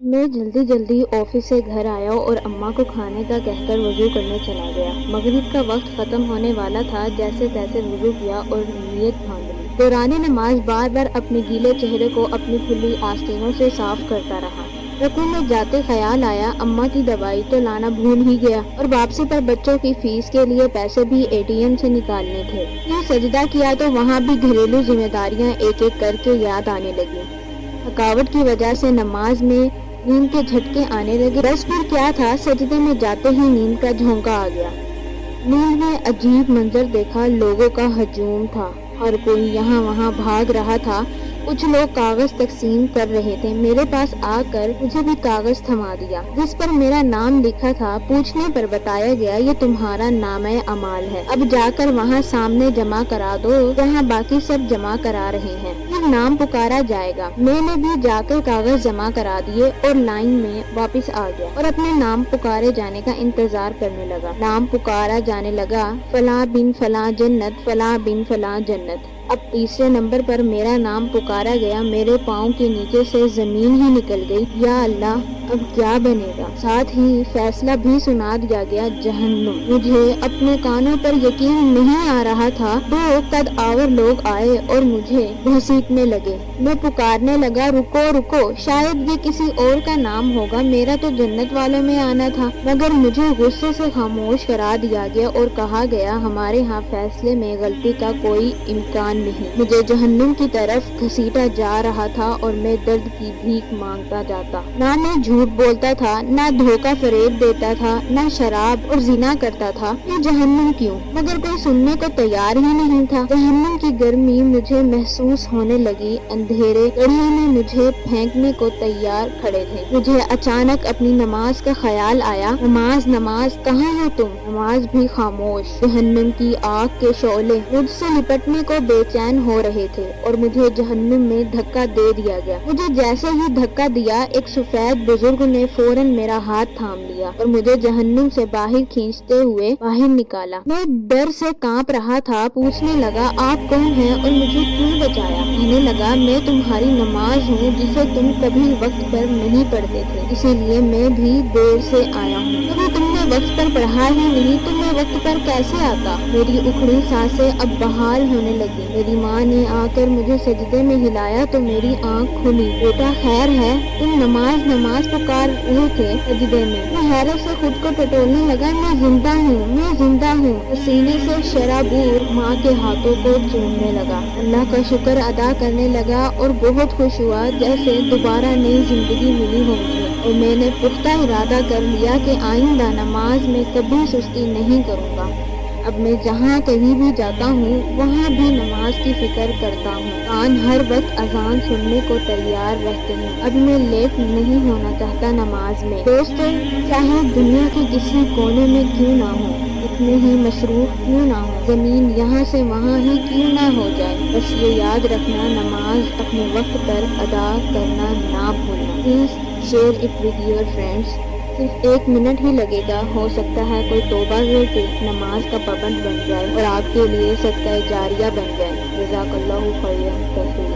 میں جلدی جلدی آفس سے گھر آیا اور اماں کو کھانے کا کہہ کر وضو کرنے چلا گیا۔ مغرب کا وقت ختم ہونے والا تھا، جیسے تیسے وضو کیا اور نیت باندھ لی۔ دوران نماز بار بار اپنے گیلے چہرے کو اپنی کھلی آستینوں سے صاف کرتا رہا۔ رکوع میں جاتے خیال آیا اماں کی دوائی تو لانا بھول ہی گیا، اور واپسی پر بچوں کی فیس کے لیے پیسے بھی ATM سے نکالنے تھے۔ پھر سجدہ کیا تو وہاں بھی گھریلو ذمہ داریاں ایک ایک کر کے یاد آنے لگی۔ تھکاوٹ کی وجہ سے نماز میں نیند کے جھٹکے آنے لگے، بس پھر کیا تھا، سجدے میں جاتے ہی نیند کا جھونکا آ گیا۔ نیند میں عجیب منظر دیکھا، لوگوں کا ہجوم تھا، ہر کوئی یہاں وہاں بھاگ رہا تھا۔ کچھ لوگ کاغذ تقسیم کر رہے تھے، میرے پاس آ کر مجھے بھی کاغذ تھما دیا جس پر میرا نام لکھا تھا۔ پوچھنے پر بتایا گیا یہ تمہارا نامہ اعمال ہے، اب جا کر وہاں سامنے جمع کرا دو جہاں باقی سب جمع کرا رہے ہیں، پھر نام پکارا جائے گا۔ میں نے بھی جا کر کاغذ جمع کرا دیے اور لائن میں واپس آ گیا اور اپنے نام پکارے جانے کا انتظار کرنے لگا۔ نام پکارا جانے لگا، فلاں بن فلاں جنت، فلاں بن فلاں جنت۔ اب تیسرے نمبر پر میرا نام پکارا گیا، میرے پاؤں کے نیچے سے زمین ہی نکل گئی۔ یا اللہ، اب کیا بنے گا؟ ساتھ ہی فیصلہ بھی سنا دیا گیا، جہنم۔ مجھے اپنے کانوں پر یقین نہیں آ رہا تھا۔ دو قد آور لوگ آئے اور مجھے گھسیٹنے لگے۔ میں پکارنے لگا، رکو رکو، شاید یہ کسی اور کا نام ہوگا، میرا تو جنت والوں میں آنا تھا، مگر مجھے غصے سے خاموش کرا دیا گیا اور کہا گیا ہمارے ہاں فیصلے میں غلطی کا کوئی امکان نہیں۔ مجھے جہنم کی طرف گھسیٹا جا رہا تھا اور میں درد کی بھیک مانگتا جاتا۔ نہ میں جھوٹ بولتا تھا، نہ دھوکہ فریب دیتا تھا، نہ شراب اور زنا کرتا تھا، پھر جہنم کیوں؟ مگر کوئی سننے کو تیار ہی نہیں تھا۔ جہنم کی گرمی مجھے محسوس ہونے لگی، اندھیرے گڑھے میں مجھے پھینکنے کو تیار کھڑے تھے۔ مجھے اچانک اپنی نماز کا خیال آیا، نماز نماز، کہاں ہو تم؟ نماز بھی خاموش۔ جہنم کی آگ کے شعلے مجھ سے لپٹنے کو بے چین ہو رہے تھے اور مجھے جہنم میں دھکا دے دیا گیا۔ مجھے جیسے ہی دھکا دیا، ایک سفید بزرگ نے فوراً میرا ہاتھ تھام لیا اور مجھے جہنم سے باہر کھینچتے ہوئے باہر نکالا۔ میں ڈر سے کانپ رہا تھا، پوچھنے لگا آپ کون ہیں اور مجھے کیوں بچایا؟ کہنے لگا میں تمہاری نماز ہوں جسے تم کبھی وقت پر نہیں پڑھتے تھے، اسی لیے میں بھی دیر سے آیا ہوں۔ کبھی تم نے وقت پر پڑھا ہی نہیں تو میں وقت پر کیسے آتا؟ میری اکھڑی سانسیں اب بحال ہونے لگی۔ میری ماں نے آ کر مجھے سجدے میں ہلایا تو میری آنکھ کھلی۔ بیٹا خیر ہے؟ تم نماز نماز پکار رہے تھے سجدے میں۔ میں حیرت سے خود کو ٹٹولنے لگا، میں زندہ ہوں، میں زندہ ہوں۔ پسینے سے شرابور ماں کے ہاتھوں کو چومنے لگا، اللہ کا شکر ادا کرنے لگا اور بہت خوش ہوا جیسے دوبارہ نئی زندگی ملی ہو مجھے۔ اور میں نے پختہ ارادہ کر لیا کہ آئندہ نماز میں کبھی سستی نہیں کروں گا۔ اب میں جہاں کہیں بھی جاتا ہوں وہاں بھی نماز کی فکر کرتا ہوں، کان ہر وقت اذان سننے کو تیار رہتے ہیں۔ اب میں لیٹ نہیں ہونا چاہتا نماز میں۔ دوستو، چاہے دنیا کے کسی کونے میں کیوں نہ ہو، اتنے ہی مصروف کیوں نہ ہو، زمین یہاں سے وہاں ہی کیوں نہ ہو جائے، بس یہ یاد رکھنا نماز اپنے وقت پر ادا کرنا نہ بھولنا۔ Please share it with your friends. صرف 1 منٹ ہی لگے گا، ہو سکتا ہے کوئی توبہ کر کے نماز کا پابند بن جائے اور آپ کے لیے صدقہ جاریہ بن جائے۔ جزاک اللہ خیرا کثیرا۔